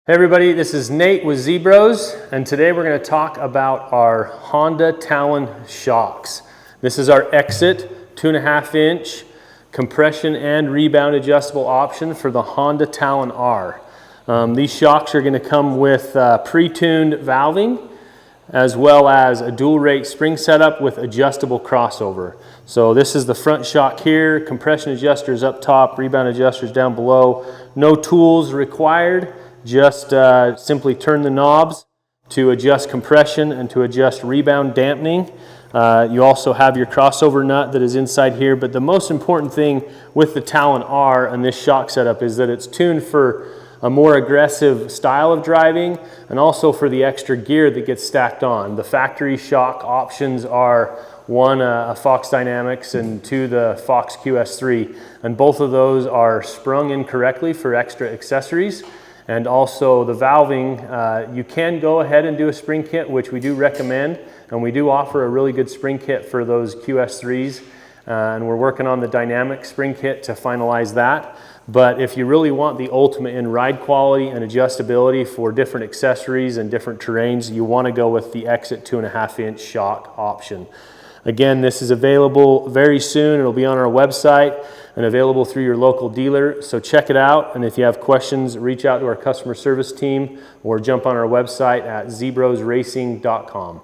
Hey everybody, this is Nate with Zebros, and today we're going to talk about our Honda Talon shocks. This is our Exit 2.5 inch compression and rebound adjustable option for the Honda Talon R. These shocks are going to come with pre-tuned valving as well as a dual rate spring setup with adjustable crossover. So this is the front shock here, compression adjusters up top, rebound adjusters down below. No tools required. Just simply turn the knobs to adjust compression and to adjust rebound dampening. You also have your crossover nut that is inside here, but the most important thing with the Talon R and this shock setup is that it's tuned for a more aggressive style of driving and also for the extra gear that gets stacked on. The factory shock options are one, a Fox Dynamics, and two, the Fox QS3, and both of those are sprung incorrectly for extra accessories. And also the valving, you can go ahead and do a spring kit, which we do recommend, and we do offer a really good spring kit for those QS3s, and we're working on the dynamic spring kit to finalize that. But if you really want the ultimate in ride quality and adjustability for different accessories and different terrains, you want to go with the Exit 2.5 inch shock option. Again, this is available very soon. It'll be on our website and available through your local dealer. So check it out. And if you have questions, reach out to our customer service team or jump on our website at zebrosracing.com.